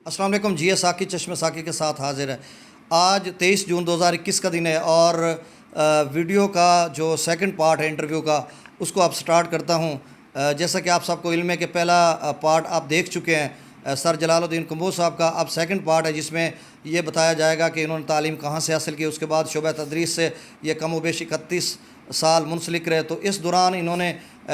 अस्सलाम वालेकुम। जी साकी चश्मे साकी के साथ हाजिर है। आज 23 जून 2021 का दिन है और वीडियो का जो सेकंड पार्ट है इंटरव्यू का उसको आप स्टार्ट करता हूँ। जैसा कि आप सबको इल्म है कि पहला पार्ट आप देख चुके हैं सर जलालुद्दीन कम्बोज साहब का। अब सेकंड पार्ट है जिसमें ये बताया जाएगा कि इन्होंने तालीम कहाँ से हासिल की। उसके बाद शुबह तदरीस से ये कम व बेश 31 साल मुंसलिक रहे, तो इस दौरान इन्होंने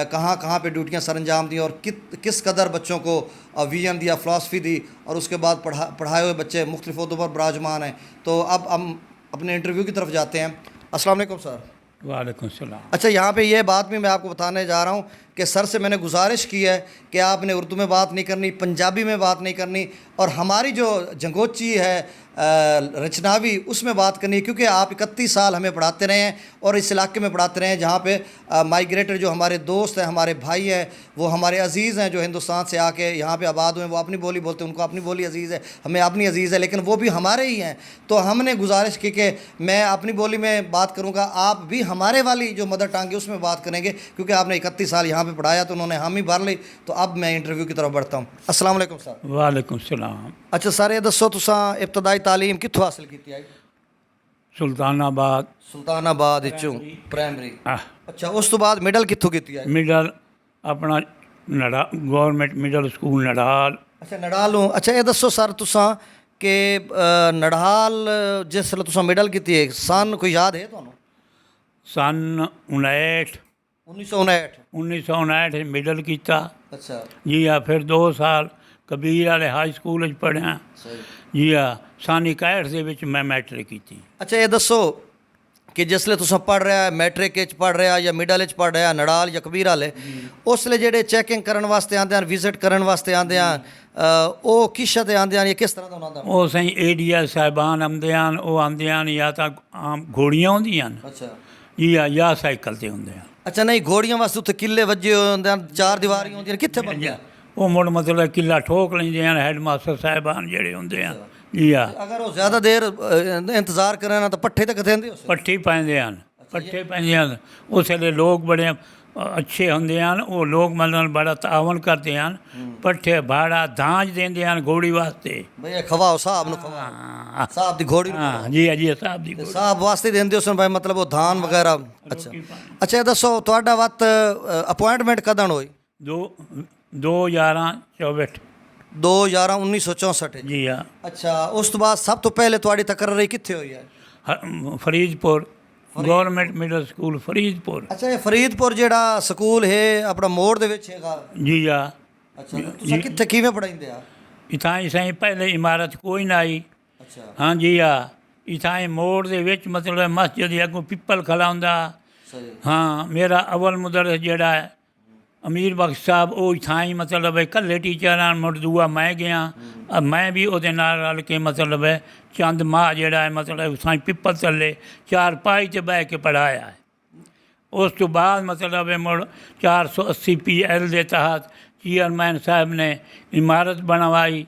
कहाँ कहाँ पे ड्यूटियाँ सर अंजाम दी और किस कदर बच्चों को विजन दिया, फ़िलासफ़ी दी, और उसके बाद पढ़ाए हुए बच्चे मुख्तलिफ़ ओहदों पर बराजमान हैं। तो अब हम अपने इंटरव्यू की तरफ जाते हैं। अस्सलाम वालेकुम सर। वालेकुम सलाम। अच्छा, यहाँ पे ये बात भी मैं आपको बताने जा रहा हूँ कि सर से मैंने गुजारिश की है कि आपने उर्दू में बात नहीं करनी, पंजाबी में बात नहीं करनी, और हमारी जो जंगोची है रचनावी उसमें बात करनी है, क्योंकि आप 31 साल हमें पढ़ाते रहे हैं और इस इलाके में पढ़ाते रहे हैं जहाँ पे माइग्रेटर जो हमारे दोस्त हैं, हमारे भाई हैं, वो हमारे अजीज़ हैं जो हिंदुस्तान से आके यहाँ पे आबाद हुए हैं। वो अपनी बोली बोलते हैं, उनको अपनी बोली अजीज़ है, हमें अपनी अजीज़ है, लेकिन वो भी हमारे ही हैं। तो हमने गुजारिश की कि मैं अपनी बोली में बात करूँगा, आप भी हमारे वाली जो मदर टंग है उसमें बात करेंगे, क्योंकि आपने 31 साल यहाँ पे पढ़ाया तो उन्होंने हामी भर ली। तो अब मैं इंटरव्यू की तरफ बढ़ता हूँ। अस्सलाम वालेकुम सर। वालेकुम सलाम। अच्छा सर, ये दसो तुसां इब्तदाई तालीम कित्थों हासिल की है? सुल्तानाबाद सुल्तानाबाद विचों प्राइमरी। आह, अच्छा, उस तो बाद मिडल कित्थों की है? मिडल अपना नड़ा गवर्नमेंट मिडल स्कूल नड़ाल। अच्छा, नड़ालों। अच्छा, ये दसो सर तुसां कि नड़ाल जिसलै तुसां मिडल की है सन कोई याद है तुहानूं? सन 1959। 1959 मिडल किया अच्छा जी हाँ। फिर 2 साल कबीर वाले हाई स्कूल च पढ़िया सही। जी हाँ। सन 61 ਦੇ ਵਿੱਚ मैं मैट्रिक की। अच्छा, ये दसो कि जिसले तुसां पढ़ रहा है मैट्रिक च पढ़ रहा या मिडल च पढ़ रहा नड़ाल या कबीर वाले, उसले जेह्ड़े चैकिंग करन वास्ते आंदे हैं, विजिट करन वास्ते आंदे हैं, ਉਹ किश ते आंदे हैं या किस तरह ਦਾ ਉਹਨਾਂ ਦਾ? ਉਹ ਸਹੀ ਏਡੀਆ ਸਾਹਿਬਾਨ ਆਉਂਦੇ ਹਨ, ਉਹ ਆਉਂਦੇ ਹਨ ਜਾਂ ਤਾਂ ਆਮ ਘੋੜੀਆਂ ਹੁੰਦੀਆਂ ਹਨ अच्छा ਜੀ ਹਾਂ, ਜਾਂ ਸਾਈਕਲ ਤੇ ਹੁੰਦੇ ਹਨ। अच्छा, नहीं घोड़ियां वास्ते उत्थे किले वजे होंदे हैं, 4 दीवारियां होंदियां ने, कित्थे बन गया? ਉਹ ਮੁੜ ਮਤਲਬ ਕਿੱਲਾ ਠੋਕ ਲੈਂਦੇ ਹਨ ਹੈਡ ਮਾਸਟਰ ਸਾਹਿਬਾਨ ਜਿਹੜੇ ਹੁੰਦੇ ਹਨ ਜੀ ਹਾਂ। अगर वो ज़्यादा देर इंतजार करे ना तो पट्ठे तक देंदे हो? ਪੱਠੇ ਪੈਂਦੇ ਹਨ, ਪੱਠੇ ਪੈਂਦੇ ਹਨ। ਉਸ ਵੇਲੇ ਲੋਕ ਬੜੇ ਅੱਛੇ ਹੁੰਦੇ ਹਨ, ਉਹ ਲੋਕ ਮਤਲਬ ਬੜਾ ਤਾਵਨ ਕਰਦੇ ਹਨ। ਪੱਠੇ ਭਾੜਾ ਦਾਜ ਦਿੰਦੇ ਹਨ ਘੋੜੀ ਵਾਸਤੇ। भैया खवाओ साहब नु खवाओ, ਹਾਂ साहब दी घोड़ी नु ਹਾਂ ਜੀ ਜੀ ਸਾਹਿਬ ਦੀ ते साहब वास्ते देंदे हो भाई, मतलब वो धान वगैरह। अच्छा अच्छा, ये दसो तुहाडा वक्त अपॉइंटमेंट कदन होई? 2024 2/11/1964। ਜੀ ਹਾਂ। अच्छा, उस तो बाद सब तो पहले तुहाडी तकर्री कित्थे होई है? Faridpur government middle school Faridpur अच्छा, ये फरीदपुर जेड़ा स्कूल है अपना मोड़ दे विच हैगा? जी हाँ। अच्छा, तुसां कित्थे किवें पढ़ाइंदे आ? इथाई साईं पहले इमारत कोई ना आई। अच्छा हाँ जी हाँ। इथाई मोड़ दे विच मतलब मस्जिद अगों पिपल खड़ा हुंदा। सही। हाँ, मेरा अव्वल मुदरस जेड़ा है अमीर बख्श साहब, वो इथाई मतलब है कल्ले टीचर हैं। मुड़ दूआ मैं गया, अब मैं भी ਉਹਦੇ ਨਾਲ रल के मतलब है चंद माह जेड़ा है मतलब साईं पिपल थल्ले 4 पाई च बह के पढ़ाया है। उस तो बाद मतलब है मुड़ 480 PL के तहत चेयरमैन साहब ने इमारत बनवाई।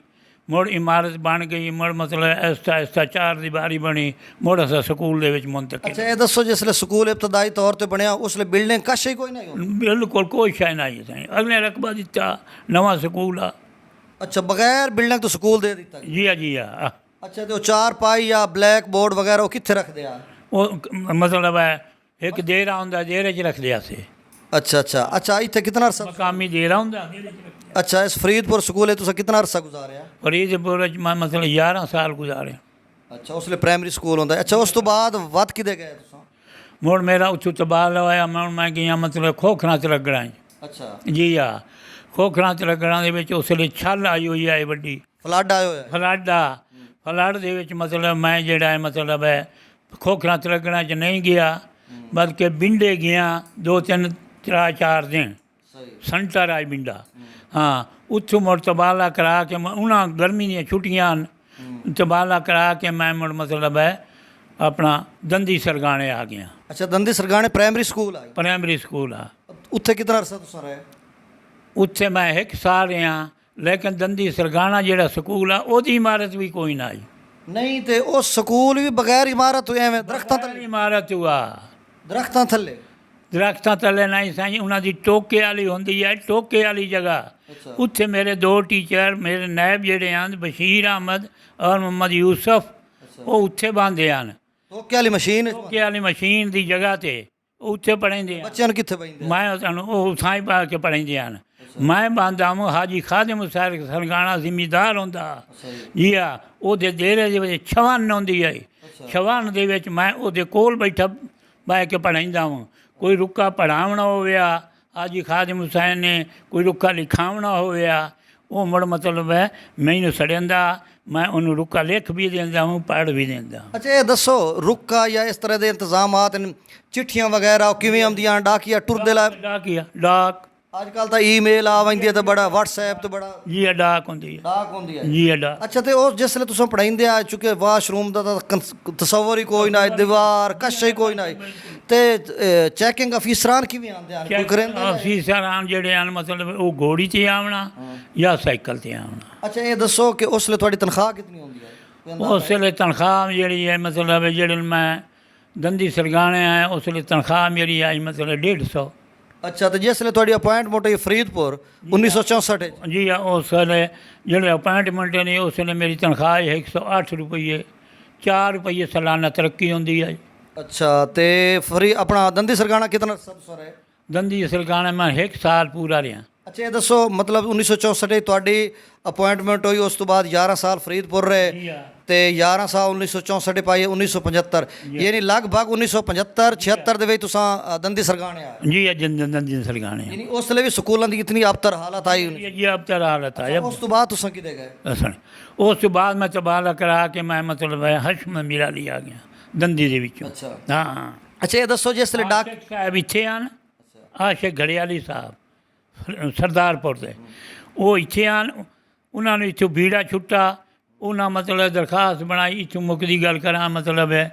मुड़ इमारत बन गई, मुड़ मतलब ऐसा ऐसा 4 दीवारी बनी, मुड़ अस स्कूल दे विच मुंतकिल। अच्छा, ये दसो जिसले स्कूल इब्तदाई तौर ते बनया उसले बिल्डिंग कश ही कोई नहीं होनी? बिल्कुल कोई शै नहीं है। अगले रकबा दिता नवा स्कूल आ। अच्छा, बगैर बिल्डिंग तो स्कूल दे दिता? जी हाँ जी हाँ। अच्छा, तो 4 पाई या ब्लैक बोर्ड वगैरह वो कित्थे रखदे आ? वो मतलब है एक देरा होंदा, देरे च रखदे असे। अच्छा अच्छा अच्छा, इत्थे कितना अरसा? मकामी देरा होंदा, देरे च रखदे। अच्छा, इस फरीदपुर स्कूल है तुसा कितना अरसा गुजारिया? फरीदपुर च मैं मतलब 11 साल गुजारे। अच्छा, उसले प्राइमरी स्कूल होंदा। अच्छा, उस तो बाद वत किदे गए तुसा? मुड़ मेरा उत्थों तबादला होया, मैं गया मतलब खोखरां च लगना। अच्छा, जी हाँ। खोखरां च लगना दे विच उसले छल आई हुई है बड़ी, फ्लड आयो है? फ्लड आ। फ्लड दे विच मतलब मैं जेड़ा है मतलब है खोखरां च लगना च नहीं गया, बल्कि बिंडे गया 2-3-4 दिन। सही। सेंटर आई बिंडा। हाँ, उत्थों मुड़ तबादला करा के उन्हें गर्मी दी छुट्टियां तबादला करा के मैं मुड़ मतलब है अपना दंदी सरगाने आ गया। अच्छा, दंदी सरगाने प्राइमरी स्कूल आई? प्राइमरी स्कूल आ। उत्थे कितना अरसा तुसा रहे? उत्थे मैं 1 साल रहा, लेकिन दंदी सरगाना जेड़ा स्कूल आ ओदी इमारत भी कोई ना आई। नहीं ते उस स्कूल भी बगैर इमारत हुए एवें दरख्तां थल्ले? इमारत हुआ दरख्तां थल्ले? दरख्तां थल्ले नहीं साईं, उन्हां दी टोके वाली होंदी है, टोके वाली जगह ਅੱਛਾ। ਉੱਥੇ ਮੇਰੇ 2 ਟੀਚਰ ਮੇਰੇ ਨਾਇਬ ਜਿਹੜੇ ਹਨ ਬਸ਼ੀਰ ਅਹਿਮਦ ਔਰ ਮੁਹੰਮਦ ਯੂਸਫ, ਉਹ ਉੱਥੇ ਬੰਦੇ ਹਨ ਧੋਕੇ ਵਾਲੀ ਮਸ਼ੀਨ ਧੋਕੇ ਵਾਲੀ ਮਸ਼ੀਨ ਦੀ ਜਗ੍ਹਾ ਤੇ ਉਹ ਉੱਥੇ ਪੜ੍ਹਦੇ ਹਨ। ਬੱਚਿਆਂ ਨੂੰ ਕਿੱਥੇ ਬੈਂਦੇ ਮੈਂ ਤੁਹਾਨੂੰ ਉਹ ਥਾਂ ਪਾ ਕੇ ਪੜ੍ਹਦੇ ਹਨ। ਮੈਂ ਬੰਦਾ ਹਾਂ ਹਾਜੀ ਖਾਦਮ ਹੁਸੈਨ ਸਰਗਾਣਾ ਜ਼ਿਮੀਦਾਰ ਹੁੰਦਾ ਜੀ ਆ, ਉਹਦੇ ਡੇਰੇ ਦੇ ਵਿੱਚ ਛਵਨ ਹੁੰਦੀ ਹੈ। ਛਵਨ ਦੇ ਵਿੱਚ ਮੈਂ ਉਹਦੇ ਕੋਲ ਬੈਠਾ ਬਹਿ ਕੇ ਪੜ੍ਹਾਉਂਦਾ ਹਾਂ। ਕੋਈ ਰੁੱਕਾ ਪੜ੍ਹਾਉਣਾ ਹੋਇਆ ਹਾਜੀ ਖਾਦਮ ਹੁਸੈਨ ਨੇ, ਕੋਈ ਰੁੱਕਾ ਲਿਖਾਉਣਾ ਹੋਇਆ, ਉਹ ਮੁੜ ਮਤਲਬ ਹੈ ਮੈਨੂੰ ਸੜਿੰਦਾ, ਮੈਂ ਉਹਨੂੰ ਰੁੱਕਾ ਲਿਖ ਵੀ ਦਿੰਦਾ ਹਾਂ, ਪੜ੍ਹ ਵੀ ਦਿੰਦਾ। ਅੱਛਾ ਇਹ ਦੱਸੋ ਰੁੱਕਾ ਜਾਂ ਇਸ ਤਰ੍ਹਾਂ ਦੇ ਇੰਤਜ਼ਾਮਾਤ ਚਿੱਠੀਆਂ ਵਗੈਰਾ ਉਹ ਕਿਵੇਂ ਆਉਂਦੀਆਂ ਡਾਕੀਆ ਟੁਰਦੇ ਲਾ ਡਾਕ ਅੱਜ ਕੱਲ ਤਾਂ ਈਮੇਲ ਆ ਵੰਦੀ ਹੈ ਤੇ ਬੜਾ WhatsApp ਤੇ ਬੜਾ ਜੀ ਡਾਕ ਹੁੰਦੀ ਹੈ ਡਾਕ ਹੁੰਦੀ ਹੈ ਜੀ ਡਾਕ। ਅੱਛਾ ਤੇ ਉਹ ਜਿਸਲੇ ਤੁਸੀਂ ਪੜ੍ਹਾਉਂਦੇ ਆ ਚੁੱਕੇ ਵਾਸ਼ਰੂਮ ਦਾ ਤਾਂ ਤਸਵਰ ਹੀ ਕੋਈ ਨਾ, ਦੀਵਾਰ ਕਸ਼ ਹੀ ਕੋਈ ਨਾ, ਤੇ ਚੈਕਿੰਗ ਅਫੀਸਰਾਂ ਕਿਵੇਂ ਆਉਂਦੇ ਆ ਕੋਈ ਕਰਿੰਦੇ ਅਫੀਸਰਾਂ ਜਿਹੜੇ ਹਨ ਮਤਲਬ ਉਹ ਘੋੜੀ 'ਤੇ ਆਉਣਾ ਜਾਂ ਸਾਈਕਲ 'ਤੇ ਆਉਣਾ। ਅੱਛਾ ਇਹ ਦੱਸੋ ਕਿ ਉਸ ਵੇਲੇ ਤੁਹਾਡੀ ਤਨਖਾਹ ਕਿੰਨੀ ਹੁੰਦੀ ਹੈ? ਉਸ ਵੇਲੇ ਤਨਖਾਹ ਜਿਹੜੀ ਹੈ ਮਤਲਬ ਜਿਹੜੇ ਮੈਂ ਦੰਦੀ ਸਰਗਾਣੇ ਆਇਆ ਉਸ ਵੇਲੇ ਤਨਖਾਹ ਮੇਰੀ ਆਈ ਮਤਲਬ 150। ਅੱਛਾ ਤੇ ਜਿਸ ਵੇਲੇ ਤੁਹਾਡੀ ਅਪਾਇੰਟਮੈਂਟ ਹੋਈ ਫਰੀਦਪੁਰ 1964 ਜੀ ਉਸ ਵੇਲੇ ਜਿਹੜੇ ਅਪਾਇੰਟਮੈਂਟ ਨੇ ਉਸ ਵੇਲੇ ਮੇਰੀ ਤਨਖਾਹ ਹੈ 108 ਰੁਪਈਏ, 4 ਰੁਪਈਏ ਸਾਲਾਨਾ ਤਰੱਕੀ ਹੁੰਦੀ ਹੈ। ਅੱਛਾ ਤੇ ਆਪਣਾ ਦੰਦੀ ਸਰਗਾਣਾ ਕਿਤਨਾ ਸਰ ਹੈ? ਦੰਦੀ ਸਰਗਾਣੇ ਮੈਂ 1 ਸਾਲ ਪੂਰਾ ਰਿਹਾ। ਅੱਛਾ ਇਹ ਦੱਸੋ ਮਤਲਬ 1964 ਤੁਹਾਡੀ ਅਪਾਇੰਟਮੈਂਟ ਹੋਈ, ਉਸ ਤੋਂ ਬਾਅਦ 11 ਸਾਲ ਫਰੀਦਪੁਰ ਰਹੇ ਤੇ 11 ਸਾਲ 1964 ਪਾਈ 1975, ਯਾਨੀ ਲਗਭਗ 1975 76 ਦੇ ਵਿੱਚ ਤੁਸੀਂ ਦੰਦੀ ਸਰਗਾਣੇ ਆ ਜੀ ਦੰਦੀ ਸਰਗਾਣੇ ਯਾਨੀ ਉਸ ਵੇਲੇ ਵੀ ਸਕੂਲਾਂ ਦੀ ਇਤਨੀ ਅਬਤਰ ਹਾਲਤ ਆਈ ਜੀ ਅਬਤਰ ਹਾਲਤ ਆਇਆ। ਉਸ ਤੋਂ ਬਾਅਦ ਤੁਸੀਂ ਕਿਤੇ ਗਏ? ਉਸ ਤੋਂ ਬਾਅਦ ਮੈਂ ਤਬਾਦਲਾ ਕਰਾ ਕੇ ਮੈਂ ਮਤਲਬ ਹਸ਼ਮ ਮੀਰਾ ਲਈ ਆ ਗਿਆ ਦੰਦੀ ਦੇ ਵਿੱਚੋਂ। ਅੱਛਾ ਹਾਂ। ਅੱਛਾ ਇਹ ਦੱਸੋ ਜਿਸ ਵੇਲੇ ਡਾਕ ਆਸ਼ਿਕ ਸਾਹਿਬ ਇੱਥੇ ਹਨ, ਆਸ਼ਿਕ ਘੜਿਆਲੀ ਸਾਹਿਬ ਸਰਦਾਰਪੁਰ ਦੇ, ਉਹ ਇੱਥੇ ਆਣ, ਉਹਨਾਂ ਨੂੰ ਇੱਥੋਂ ਬੀੜਾ ਛੁੱਟਾ, ਉਹਨਾਂ ਮਤਲਬ ਦਰਖਾਸਤ ਬਣਾਈ। ਇੱਥੋਂ ਮੁੱਕ ਦੀ ਗੱਲ ਕਰਾਂ ਮਤਲਬ ਹੈ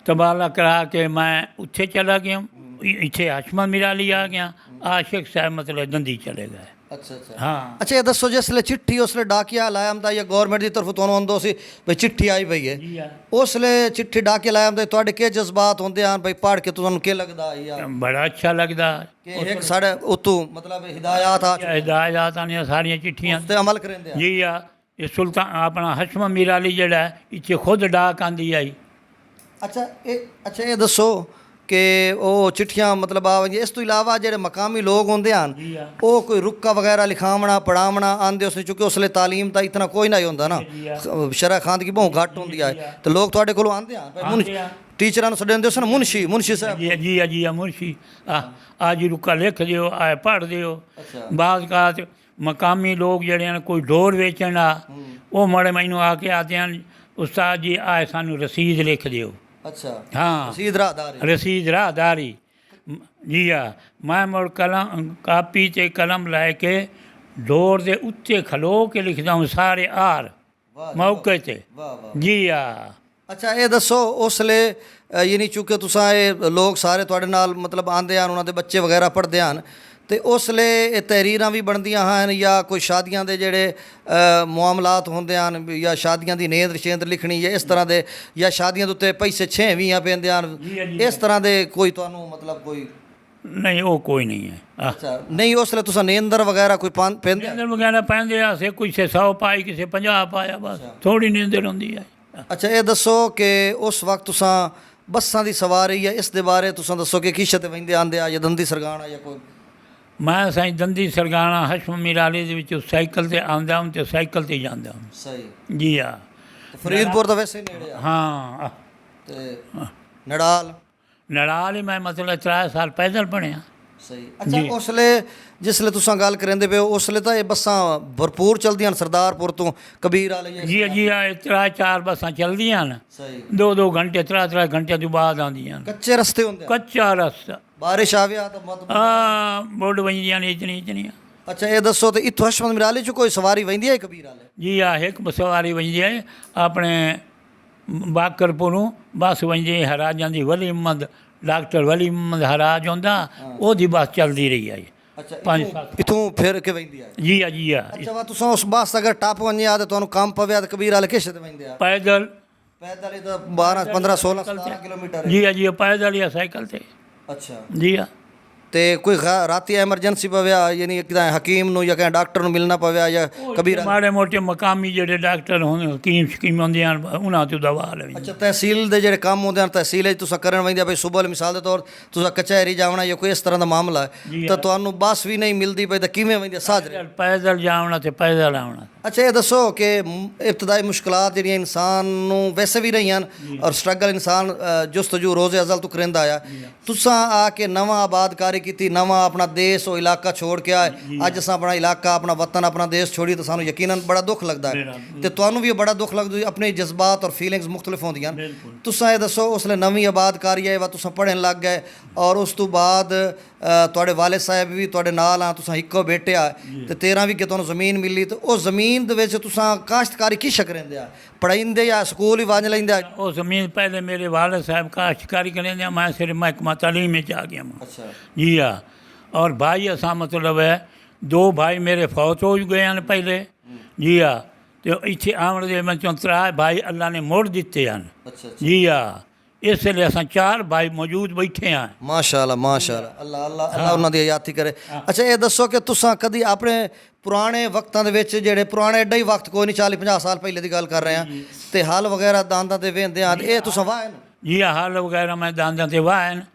ਤਬਾਦਲਾ ਕਰਾ ਕੇ ਮੈਂ ਉੱਥੇ ਚਲਾ ਗਿਆ, ਇੱਥੇ ਹਸ਼ਮਤ ਮੀਰਾ ਲਈ ਆ ਗਿਆ। ਆਸ਼ਿਕ ਸਾਹਿਬ ਮਤਲਬ ਦੰਦੀ ਚਲੇ ਗਏ। ਅੱਛਾ ਅੱਛਾ ਹਾਂ। ਅੱਛਾ ਇਹ ਦੱਸੋ ਜਿਸ ਵੇਲੇ ਚਿੱਠੀ ਉਸ ਵੇਲੇ ਡਾਕੀਆ ਲਾਇਆ ਹੁੰਦਾ ਜਾਂ ਗੌਰਮੈਂਟ ਦੀ ਤਰਫੋਂ ਤੁਹਾਨੂੰ ਆਉਂਦਾ ਸੀ ਵੀ ਚਿੱਠੀ ਆਈ ਪਈ ਹੈ, ਜੀ ਆ ਉਸ ਵੇਲੇ ਚਿੱਠੀ ਡਾਕੀਆ ਲਾਇਆ ਹੁੰਦਾ ਤੁਹਾਡੇ ਕੀ ਜਜ਼ਬਾਤ ਹੁੰਦੇ ਹਨ ਬਈ ਪੜ੍ਹ ਕੇ ਤੁਹਾਨੂੰ ਕੀ ਲੱਗਦਾ ਯਾਰ ਬੜਾ ਅੱਛਾ ਲੱਗਦਾ ਕਿ ਇੱਕ ਸਾਡੇ ਉਤੋਂ ਮਤਲਬ ਹਿਦਾਇਤ ਆ ਹਿਦਾਇਤਾਂ ਆਉਂਦੀਆਂ ਸਾਰੀਆਂ ਚਿੱਠੀਆਂ ਤੇ ਅਮਲ ਕਰਿੰਦੇ ਆ? ਜੀ ਆ ਇਹ ਸੁਲਤਾਨ ਆਪਣਾ ਹਸ਼ਮ ਮੀਰਾ ਲਈ ਜਿਹੜਾ ਇੱਥੇ ਖੁਦ ਡਾਕ ਆਉਂਦੀ ਆਈ। ਅੱਛਾ ਇਹ ਦੱਸੋ ਕਿ ਉਹ ਚਿੱਠੀਆਂ ਮਤਲਬ ਇਸ ਤੋਂ ਇਲਾਵਾ ਜਿਹੜੇ ਮਕਾਮੀ ਲੋਕ ਹੁੰਦੇ ਹਨ ਉਹ ਕੋਈ ਰੁੱਕਾ ਵਗੈਰਾ ਲਿਖਾਵਣਾ ਪੜਾਵਣਾ ਆਉਂਦੇ ਉਸ ਚੁੱਕੇ ਉਸ ਲਈ ਤਾਲੀਮ ਤਾਂ ਇਤਨਾ ਕੋਈ ਨਹੀਂ ਹੁੰਦਾ ਨਾ, ਸ਼ਰ੍ਹਾ ਖਾਨਦਗੀ ਬਹੁਤ ਘੱਟ ਹੁੰਦੀ ਹੈ ਤੇ ਲੋਕ ਤੁਹਾਡੇ ਕੋਲੋਂ ਆਉਂਦੇ ਹਨ ਟੀਚਰਾਂ ਨੂੰ ਛੱਡਣ ਦਿਓ ਮੁਨਸ਼ੀ ਸਾਹਿਬ ਜੀ ਮੁਨਸ਼ੀ ਆ ਜੀ ਰੁੱਕਾ ਲਿਖ ਦਿਓ ਆ ਪੜ੍ਹ ਦਿਓ। ਬਾਜ਼ ਕਾਤ ਮਕਾਮੀ ਲੋਕ ਜਿਹੜੇ ਹਨ ਕੋਈ ਡੋਰ ਵੇਚਣ ਆ ਉਹ ਮਾੜੇ ਮੈਨੂੰ ਆ ਕੇ ਆਤੇ ਹਨ ਉਸਤਾਦ ਜੀ ਆ ਸਾਨੂੰ ਰਸੀਦ ਲਿਖ ਦਿਓ। ਅੱਛਾ ਹਾਂ ਰਸੀਦ ਰਾਹਦਾਰੀ ਜੀ ਆ। ਮੈਂ ਮੁੜ ਕਲਮ ਕਾਪੀ ਤੇ ਕਲਮ ਲੈ ਕੇ ਡੋਰ ਦੇ ਉੱਤੇ ਖਲੋ ਕੇ ਲਿਖਦਾ ਹਾਂ ਸਾਰੇ ਆਰ ਮੌਕੇ ਤੇ ਜੀ ਆ। ਅੱਛਾ ਇਹ ਦੱਸੋ ਉਸ ਵੇਲੇ ਯਾਨੀ ਚੁੱਕੇ ਤੁਸੀਂ ਇਹ ਲੋਕ ਸਾਰੇ ਤੁਹਾਡੇ ਨਾਲ ਮਤਲਬ ਆਉਂਦੇ ਹਨ, ਉਹਨਾਂ ਦੇ ਬੱਚੇ ਵਗੈਰਾ ਪੜ੍ਹਦੇ ਹਨ ਤੇ ਉਸ ਵੇਲੇ ਇਹ ਤਹਿਰੀਰਾਂ ਵੀ ਬਣਦੀਆਂ ਹਨ ਜਾਂ ਕੋਈ ਸ਼ਾਦੀਆਂ ਦੇ ਜਿਹੜੇ ਮਾਮਲਾਤ ਹੁੰਦੇ ਹਨ ਜਾਂ ਸ਼ਾਦੀਆਂ ਦੀ ਨੇਂਦ ਸ਼ੇਂਦ ਲਿਖਣੀ ਜਾਂ ਇਸ ਤਰ੍ਹਾਂ ਦੇ ਜਾਂ ਸ਼ਾਦੀਆਂ ਦੇ ਉੱਤੇ ਪੈਸੇ 6ਵੀਆਂ ਪੈਂਦੇ ਹਨ, ਇਸ ਤਰ੍ਹਾਂ ਦੇ ਕੋਈ ਤੁਹਾਨੂੰ ਮਤਲਬ ਕੋਈ ਨਹੀਂ ਉਹ ਕੋਈ ਨਹੀਂ ਹੈ। ਅੱਛਾ ਨਹੀਂ ਉਸ ਵੇਲੇ ਤੁਸੀਂ ਨੀਂਦਰ ਵਗੈਰਾ ਕੋਈ ਪੈਂਦੇ ਨੀਂਦਰ ਵਗੈਰਾ ਪੈਂਦੇ ਆ ਸੇ ਕੋਈ 100 ਪਾਈ ਕਿਸੇ 50 ਪਾਇਆ ਬਸ ਥੋੜੀ ਨੀਂਦਰ ਹੁੰਦੀ ਹੈ। ਅੱਛਾ ਇਹ ਦੱਸੋ ਕਿ ਉਸ ਵਕਤ ਤੁਸੀਂ ਬੱਸਾਂ ਦੀ ਸਵਾਰੀ ਜਾਂ ਇਸ ਦੇ ਬਾਰੇ ਤੁਸੀਂ ਦੱਸੋ ਕਿ ਕਿਸ਼ੇ ਤੇ ਵਹਿੰਦੇ ਆਉਂਦੇ ਆ ਜਾਂ ਦੰਦੀ ਸਰਗਾਣਾ ਜਾਂ ਕੋਈ? ਮੈਂ ਸਾਈਂ ਦੰਦੀ ਸਰਗਾਣਾ ਹਸ਼ਮ ਮੀਰਾਲੀ ਦੇ ਵਿੱਚ ਸਾਈਕਲ ਤੇ ਆਉਂਦਾ ਹਾਂ ਤੇ ਸਾਈਕਲ ਤੇ ਜਾਂਦਾ ਹਾਂ। ਸਹੀ ਜੀ ਆ। ਫਰੀਦਪੁਰ ਤਾਂ ਵੈਸੇ ਨੇੜੇ ਆ। ਹਾਂ ਤੇ ਨੜਾਲ ਹੀ ਮੈਂ ਮਤਲਬ 4 ਸਾਲ ਪੈਦਲ ਪੜ੍ਹਿਆ। ਸਹੀ ਅੱਛਾ ਉਸ ਵੇਲੇ ਜਿਸ ਵੇਲੇ ਤੁਸੀਂ ਗੱਲ ਕਰਿੰਦੇ ਪਏ ਹੋ ਉਸ ਵੇਲੇ ਤਾਂ ਇਹ ਬੱਸਾਂ ਭਰਪੂਰ ਚੱਲਦੀਆਂ ਹਨ ਸਰਦਾਰਪੁਰ ਤੋਂ ਕਬੀਰ ਵਾਲੇ ਜੀ ਆ 4 ਬੱਸਾਂ ਚੱਲਦੀਆਂ ਹਨ। ਸਹੀ 2 ਘੰਟੇ 3 ਘੰਟੇ ਤੋਂ ਬਾਅਦ ਆਉਂਦੀਆਂ ਹਨ। ਕੱਚੇ ਰਸਤੇ ਹੁੰਦੇ ਕੱਚਾ ਰਸਤਾ ਬਾਰਿਸ਼ ਆਵੇ ਤਾਂ ਮਤ ਬੋਰਡ ਵੰਜਦੀਆਂ ਨੇ ਇਤਨੀਆਂ। ਅੱਛਾ ਇਹ ਦੱਸੋ ਤੇ ਇੱਥੋਂ ਹਸ਼ਮਤ ਮੀਰਾਲੀ 'ਚ ਕੋਈ ਸਵਾਰੀ ਵਹਿੰਦੀ ਹੈ ਕਬੀਰ ਵਾਲੇ? ਜੀ ਆ ਇੱਕ ਸਵਾਰੀ ਵੰਜਦੀ ਹੈ ਆਪਣੇ ਬਾਕਰਪੁਰੋਂ ਬੱਸ ਵੰਜਦੀ ਹਰਾਜਾਂ ਦੀ ਵਲੀ ਮੁਹੰਮਦ ਡਾਕਟਰ ਵਲੀ ਮੁਹੰਮਦ ਹਰਾਜ ਹੁੰਦਾ ਉਹਦੀ ਬੱਸ ਚੱਲਦੀ ਰਹੀ ਹੈ। ਅੱਛਾ 5-7 ਇਥੋਂ ਫਿਰ ਕੇ ਵਹਿੰਦੀ ਹੈ? ਜੀ ਆ। ਅੱਛਾ ਵਾ ਤੁਸੀਂ ਉਸ ਬੱਸ ਅਗਰ ਟੱਪ ਵੰਜੇ ਆ ਤੇ ਤੁਹਾਨੂੰ ਕੰਮ ਪਵੇ ਤਾਂ ਕਬੀਰ ਵਾਲੇ ਕਿਸ ਤੇ ਵਹਿੰਦੇ ਆ? ਪੈਦਲ ਹੀ ਤਾਂ 12 15 16 17 ਕਿਲੋਮੀਟਰ ਜੀ ਆ ਪੈਦਲ ਜਾਂ ਸਾਈਕਲ ਤੇ। ਅੱਛਾ ਜੀ ਆ। ਤੇ ਕੋਈ ਰਾਤੀ ਐਮਰਜੈਂਸੀ ਪਵਿਆ ਯਾਨੀ ਕਿਦਾਂ ਹਕੀਮ ਨੂੰ ਜਾਂ ਕਿਦਾਂ ਡਾਕਟਰ ਨੂੰ ਮਿਲਣਾ ਪਵਿਆ ਜਾਂ ਕਬੀਰ ਮਾੜੇ ਮੋਟੇ ਮਕਾਮੀ ਜਿਹੜੇ ਡਾਕਟਰ ਹੋਣ ਹਕੀਮ ਸ਼ਕੀਮ ਹੁੰਦੇ ਹਨ ਉਹਨਾਂ ਤੋਂ ਦਵਾ ਲਵੀ। ਅੱਛਾ ਤਹਿਸੀਲ ਦੇ ਜਿਹੜੇ ਕੰਮ ਹੁੰਦੇ ਹਨ ਤਹਿਸੀਲ 'ਚ ਤੁਸੀਂ ਕਰਨ ਵੰਦੇ ਬਈ ਸੁਬਹ ਮਿਸਾਲ ਦੇ ਤੌਰ ਤੁਸੀਂ ਕਚਹਿਰੀ ਜਾਵਣਾ ਜਾਂ ਕੋਈ ਇਸ ਤਰ੍ਹਾਂ ਦਾ ਮਾਮਲਾ ਹੈ ਤਾਂ ਤੁਹਾਨੂੰ ਬੱਸ ਵੀ ਨਹੀਂ ਮਿਲਦੀ ਪਈ ਤਾਂ ਕਿਵੇਂ ਵੰਦੇ ਸਾਜਰੇ ਪੈਦਲ ਜਾਵਣਾ ਤੇ ਪੈਦਲ ਆਉਣਾ। ਅੱਛਾ ਇਹ ਦੱਸੋ ਕਿ ਇਬਤਦਾਈ ਮੁਸ਼ਕਲਾਤ ਜਿਹੜੀਆਂ ਇਨਸਾਨ ਨੂੰ ਵੈਸੇ ਵੀ ਰਹੀਆਂ ਔਰ ਸਟਰਗਲ ਇਨਸਾਨ ਜੁਸਤਜੂ ਰੋਜ਼ੇ ਅਜ਼ਲ ਤੋਂ ਕਰਿੰਦਾ ਆ ਤੁਸਾਂ ਆ ਕੇ ਨਵਾਂ ਆਬਾਦਕਾਰੀ ਕੀਤੀ ਨਵਾਂ ਆਪਣਾ ਦੇਸ਼ ਉਹ ਇਲਾਕਾ ਛੋੜ ਕੇ ਆਏ ਅੱਜ ਅਸਾਂ ਆਪਣਾ ਇਲਾਕਾ ਆਪਣਾ ਵਤਨ ਆਪਣਾ ਦੇਸ਼ ਛੋੜੀ ਤਾਂ ਸਾਨੂੰ ਯਕੀਨਨ ਬੜਾ ਦੁੱਖ ਲੱਗਦਾ ਹੈ ਤੇ ਤੁਹਾਨੂੰ ਵੀ ਬੜਾ ਦੁੱਖ ਲੱਗਦਾ ਆਪਣੇ ਜਜ਼ਬਾਤ ਔਰ ਫੀਲਿੰਗਸ ਮੁਖਤਲਿਫ ਹੁੰਦੀਆਂ ਤੁਸਾਂ ਇਹ ਦੱਸੋ ਉਸਲੇ ਨਵੀਂ ਆਬਾਦਕਾਰੀ ਆਏ ਵਾ ਤੁਸਾਂ ਪੜ੍ਹਨ ਲੱਗ ਗਏ ਔਰ ਉਸ ਤੋਂ ਬਾਅਦ ਤੁਹਾਡੇ ਵਾਲਿਦ ਸਾਹਿਬ ਵੀ ਤੁਹਾਡੇ ਨਾਲ ਆ ਤੁਸਾਂ ਇੱਕੋ ਬੇਟੇ ਆ ਤੇ 13 ਵੀ ਕਿ ਤੁਹਾਨੂੰ ਜ਼ਮੀਨ ਮਿਲੀ ਤੇ ਉਹ ਜ਼ਮੀਨ ਦੇ ਵਿੱਚ ਤੁਸਾਂ ਕਾਸ਼ਤਕਾਰੀ ਕੀ ਸ਼ਕ ਰਹਿੰਦੇ ਆ ਪੜ੍ਹਾਈਂਦੇ ਜਾਂ ਸਕੂਲ ਹੀ ਵਾਂਝ ਲੈਂਦੇ ਆ? ਉਹ ਜ਼ਮੀਨ ਪਹਿਲੇ ਮੇਰੇ ਵਾਲਿਦ ਸਾਹਿਬ ਕਾਸ਼ਤਕਾਰੀ करेंगे मैं सिर्फ महकमा तालीम में आ गया हूँ। अच्छा जी हाँ और भाई असा मतलब है 2 भाई मेरे फौत हो गए हैं पहले। जी हाँ तो इतने आवन दे मैं 3 भाई अल्लाह ने मोड़ दिते हैं। अच्छा जी हाँ इसलिए असा 4 भाई मौजूद बैठे हैं। माशाअल्लाह माशाअल्लाह अल्लाह अल्लाह अल्लाह उन्होंने हयाती करे। अच्छा ये दसो कि तुसां कदी अपने पुराने वक्तां दे विच जेहड़े पुराने एडा ही वक्त कोई नहीं 40-50 साल पहले की गल कर रहे हैं ते हल वगैरह दांदां ते वेंदे आ ये तुसां वाह जी हाँ हल वगैरह मैं दांदां ते वाह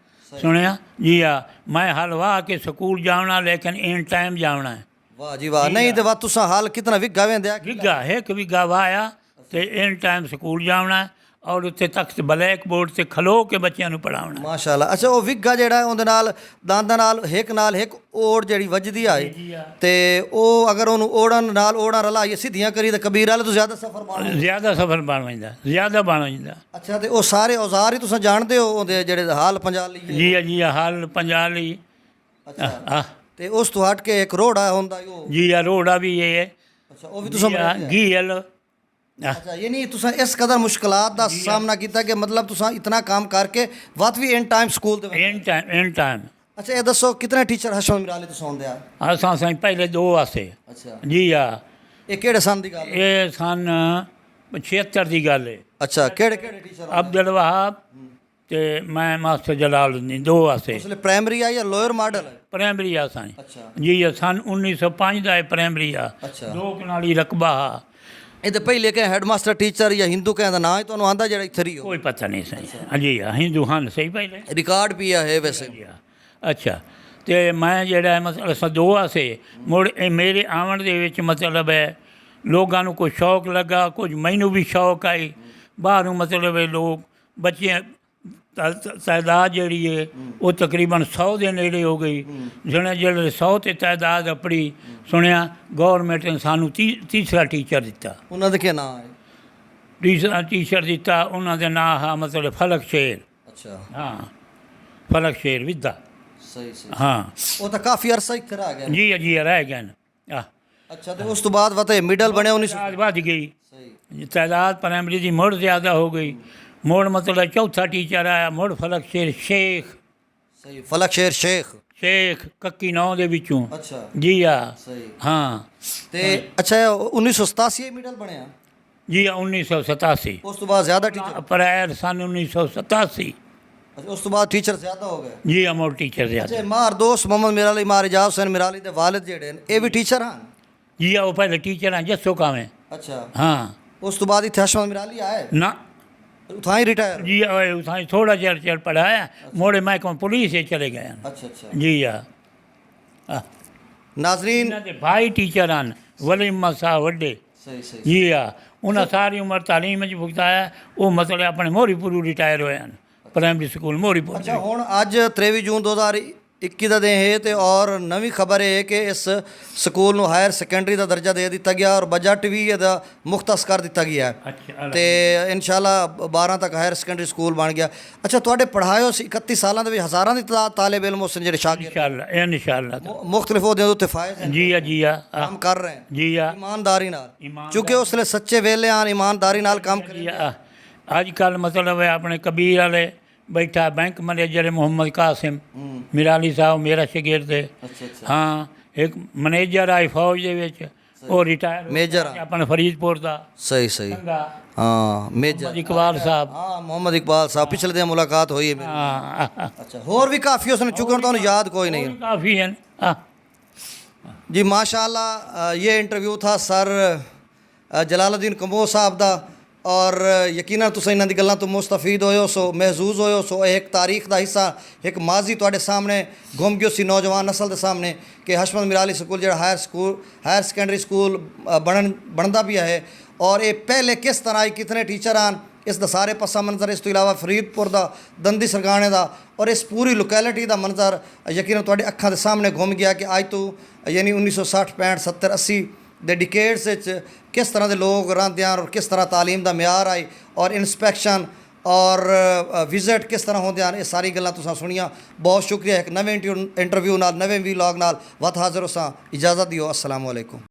सुनिया। जी हाँ मैं हल वाह के स्कूल जाना लेकिन इन टाइम जाना है। वाह जी वाह नहीं तो वाह तुसां हल कितना विघा वेंदे आ? विघा 1 विघा वाया ते इन टाइम स्कूल जाना है और उत्थे तख्त ब्लैक बोर्ड से खलो के बच्चों को पढ़ाना। माशाअल्लाह। अच्छा वो विघा ਜਿਹੜਾ ਉਹਦੇ ਨਾਲ ਦਾਂਦਾਂ ਨਾਲ ਇੱਕ ਓੜ ਜਿਹੜੀ ਵੱਜਦੀ ਆਏ ਤੇ ਉਹ ਅਗਰ ਉਹਨੂੰ ਓੜਨ ਨਾਲ ਓੜਾਂ ਰਲਾਈਏ ਸਿੱਧੀਆਂ ਕਰੀ ਤਾਂ ਕਬੀਰ ਵਾਲੇ ਤੋਂ ਜ਼ਿਆਦਾ ਸਫ਼ਰ ਬਣ ਜਾਂਦਾ ਜ਼ਿਆਦਾ ਬਣ ਜਾਂਦਾ। ਅੱਛਾ ਤੇ ਉਹ ਸਾਰੇ ਔਜ਼ਾਰ ਹੀ ਤੁਸੀਂ ਜਾਣਦੇ ਹੋ ਉਹਦੇ ਜਿਹੜੇ ਹਾਲ ਪੰਜਾ ਲਈ? ਜੀ ਹਾਲ ਪੰਜਾ ਲਈ। ਅੱਛਾ ਤੇ ਉਸ ਤੋਂ ਹਟ ਕੇ ਇੱਕ ਰੋੜਾ ਹੁੰਦਾ ਉਹ? ਜੀ ਰੋੜਾ ਵੀ ਇਹ ਹੈ। ਅੱਛਾ ਉਹ ਵੀ ਤੁਸੀਂ ਗੀਲ। अच्छा ये नहीं तुसा इस कदर मुश्किलात का सामना किया कि मतलब तुसा इतना काम करके वत भी in time school they in time. अच्छा ये दसो कितने टीचर हशम मिराली तुसा होंदे आ? असां साईं पहले 2 आसे। अच्छा जी हाँ ये केड़े सन दी गल? ये सन 76 दी गल है। अच्छा केड़े टीचर? अब्दुल वहाब ते मैं मास्टर जलालुद्दीन 2 आसे। उसले प्राइमरी आ या लोअर मॉडल है? प्राइमरी आ साईं। अच्छा जी सन 1905 दा प्राइमरी आ। अच्छा 2 कनाली रकबा हा। ਇਹਦੇ ਪਹਿਲੇ ਕਿ ਹੈਡਮਾਸਟਰ ਟੀਚਰ ਜਾਂ ਹਿੰਦੂ ਕਹਿੰਦਾ ਨਾਂ ਹੀ ਤੁਹਾਨੂੰ ਆਂਦਾ ਜਿਹੜਾ ਇੱਥੇ ਹੀ ਹੋ? कोई पता नहीं सही। जी हाँ हिंदू ਹਨ सही पहले ਰਿਕਾਰਡ ਵੀ ਆ ਹੈ ਵੈਸੇ। ਅੱਛਾ ਤੇ ਮੈਂ ਜਿਹੜਾ ਮਤਲਬ 2 ਆਸੇ ਮੁੜ ਇਹ ਮੇਰੇ ਆਉਣ ਦੇ ਵਿੱਚ ਮਤਲਬ ਹੈ ਲੋਕਾਂ ਨੂੰ ਕੋਈ ਸ਼ੌਕ ਲੱਗਾ ਕੁਝ ਮੈਨੂੰ ਵੀ ਸ਼ੌਕ ਆਈ ਬਾਹਰੋਂ ਮਤਲਬ ਇਹ ਲੋਕ ਬੱਚੇ ਤਾਦਾਦ ਜਿਹੜੀ ਹੈ ਉਹ ਤਕਰੀਬਨ 100 ਦੇ ਨੇੜੇ ਹੋ ਗਈ। ਸੁਣਿਆ ਜਿਹੜੇ 100 ਤੇ ਤਾਦਾਦ ਆਪਣੀ ਸੁਣਿਆ ਗੌਰਮੈਂਟ ਨੇ ਸਾਨੂੰ ਤੀਸਰਾ ਟੀਚਰ ਦਿੱਤਾ। ਉਹਨਾਂ ਦਾ ਕੀ ਨਾਂ ਹੈ? ਤੀਸਰਾ ਟੀਚਰ ਦਿੱਤਾ ਉਹਨਾਂ ਦੇ ਨਾਂ ਆ ਮਤਲਬ ਫਲਕ ਸ਼ੇਰ। ਅੱਛਾ ਹਾਂ ਫਲਕ ਸ਼ੇਰ ਵਿਦਾ। ਸਹੀ ਸਹੀ ਹਾਂ ਉਹ ਤਾਂ ਕਾਫੀ ਅਰਸਾ ਇੱਥੇ ਰਹਿ ਗਿਆ। ਜੀ ਰਹਿ ਗਏ ਨੇ। ਅੱਛਾ ਤੇ ਉਸ ਤੋਂ ਬਾਅਦ ਵਤੇ ਮਿਡਲ ਬਣਿਆ 1900 ਵੱਧ ਗਈ ਸਹੀ ਤਾਦਾਦ ਪ੍ਰਾਇਮਰੀ ਦੀ ਮੁੜ ਜ਼ਿਆਦਾ ਹੋ ਗਈ। ਮੁੜ ਮਤਲਬ ਚੌਥਾ ਟੀਚਰ ਆਇਆ ਮੁੜ ਫਲਕ ਸ਼ੇਰ ਸ਼ੇਖ। ਸਹੀ ਫਲਕ ਸ਼ੇਰ ਸ਼ੇਖ ਕੱਕੀ 9 ਦੇ ਵਿੱਚੋਂ। ਅੱਛਾ ਜੀ ਸਹੀ ਹਾਂ ਤੇ ਅੱਛਾ 1987 ਮਿਡਲ ਬਣਿਆ? ਜੀ 1987। ਉਸ ਤੋਂ ਬਾਅਦ ਜ਼ਿਆਦਾ ਟੀਚਰ? ਅਪ੍ਰੈਲ ਸਨ 1987। ਅੱਛਾ ਉਸ ਤੋਂ ਬਾਅਦ ਟੀਚਰ ਜ਼ਿਆਦਾ ਹੋ ਗਏ? ਜੀ ਮੁੜ ਟੀਚਰ ਜ਼ਿਆਦਾ। ਅੱਛਾ ਮਾਰ ਦੋਸਤ ਮੁਹੰਮਦ ਮਿਰਾਲੀ ਮਾਰ ਇਜਾਜ਼ ਹੁਸੈਨ ਮਿਰਾਲੀ ਦੇ ਵਾਲਿਦ ਜਿਹੜੇ ਨੇ ਇਹ ਵੀ ਟੀਚਰ ਹਨ? ਜੀ ਉਹ ਪਹਿਲੇ ਟੀਚਰ ਹਨ ਜੱਸੋ ਕਾਵੇਂ। ਅੱਛਾ ਹਾਂ ਉਸ ਤੋਂ ਬਾਅਦ ਇੱਥੇ ਹਸ਼ਮ ਮਿਰਾਲੀ ਆਏ ਨਾ ਉਥਾਂ ਹੀ ਰਿਟਾਇਰ? जी उठाई थोड़ा चेर पढ़ाया मोड़े महकमा पुलिस से चले गए हैं। अच्छा अच्छा जी हाँ नाजरीन भाई टीचर हैं वलीमा साहब वड्डे। सही सही जी हाँ उन्हें सारी उम्र तालीम च भुगताया वो मतलब अपने मोरीपुर रिटायर होए हैं प्राइमरी स्कूल मोरीपुर। अच्छा हुण अज 23 जून 2021 ਦਾ ਦਿਨ ਹੈ ਤੇ ਔਰ ਨਵੀਂ ਖਬਰ ਹੈ ਕਿ ਇਸ ਸਕੂਲ ਨੂੰ ਹਾਇਰ ਸੈਕੰਡਰੀ ਦਾ ਦਰਜਾ ਦੇ ਦਿੱਤਾ ਗਿਆ ਔਰ ਬਜਟ ਵੀ ਇਹਦਾ ਮੁਖਤਸ ਕਰ ਦਿੱਤਾ ਗਿਆ ਤੇ ਇਨਸ਼ਾਅੱਲਾ 12 ਤੱਕ ਹਾਇਰ ਸੈਕੰਡਰੀ ਸਕੂਲ ਬਣ ਗਿਆ। ਅੱਛਾ ਤੁਹਾਡੇ ਪੜ੍ਹਾਇਓ 31 ਸਾਲਾਂ ਦੇ ਵਿੱਚ ਹਜ਼ਾਰਾਂ ਦੀ ਤਾਦਾਦ ਤਾਲਿਬ ਇਲਮ ਉਸ ਜਿਹੜੇ ਸ਼ਾਗਿਰਦ इंशाअल्लाह ਮੁxਤਲਿਫ ਉਹਦੇ ਉੱਤੇ ਫਾਇਜ਼ ਹਨ। जी हाँ ਕੰਮ ਕਰ ਰਹੇ ਹਨ जी हाँ ਈਮਾਨਦਾਰੀ ਨਾਲ ਕਿਉਂਕਿ ਉਸਲੇ ਸੱਚੇ ਵੇਲੇ ਆਨ ਈਮਾਨਦਾਰੀ ਨਾਲ ਕੰਮ ਕਰੀ। ਅੱਜ ਕੱਲ੍ਹ ਮਤਲਬ ਹੈ ਆਪਣੇ ਕਬੀਰ ਵਾਲੇ बैठा बैंक मैनेजर मोहम्मद कासिम मिराली साहब मेरा शागिर्द है। हाँ एक मैनेजर आई फौज ਦੇ ਵਿੱਚ ਉਹ ਰਿਟਾਇਰ ਮੇਜਰ ਆਪਣੇ ਫਰੀਦਪੁਰ ਦਾ ਸਹੀ ਸਹੀ ਚੰਗਾ ਹਾਂ ਮੇਜਰ ਮੁਹੰਮਦ ਇਕਬਾਲ ਸਾਹਿਬ ਹਾਂ ਮੁਹੰਮਦ ਇਕਬਾਲ ਸਾਹਿਬ ਪਿਛਲੇ ਦਿਨ ਮੁਲਾਕਾਤ ਹੋਈ ਹੈ ਮੇਰੀ ਹਾਂ ਅੱਛਾ ਹੋਰ ਵੀ ਕਾਫੀ ਉਸਨੇ ਚੁੱਕਣ ਤੁਹਾਨੂੰ ਯاد कोई नहीं है ਕਾਫੀ ਹਨ जी माशाल्लाह ये इंटरव्यू था सर जलालुद्दीन कंबोज साहब दा और यकीनन तुसीं इन्हां दी गल्लां तो मुस्तफीद होए हो सो महजूज होए हो सो एक तारीख दा हिस्सा एक माजी तुहाडे सामने घुम गयो सी नौजवान नस्ल दे सामने कि हशमत मिराली स्कूल जिहड़ा हायर सेकेंडरी स्कूल बनदा भी है और ये पहले किस तरह कितने टीचर आन इस दा सारे पसा मंजर इस तो इलावा फरीदपुर दा दंदी सरगाने दा और इस पूरी लोकेलिटी दा मंजर यकीनन तुहाडी अखां दे सामने घुम गया कि अज तो यानी 1960 65 70 80 दे डिकेड्स किस तरह के लोग रहिंदे हैं और किस तरह तालीम का म्यार आई और इंस्पैक्शन और विजिट किस तरह होंदे हैं ये सारी गल्लां तुसां सुनियां बहुत शुक्रिया एक नवे इंटरव्यू नाल नवे वीलॉग नाल वत हाज़र होसां इजाज़त दियो अस्सलाम वालेकुम।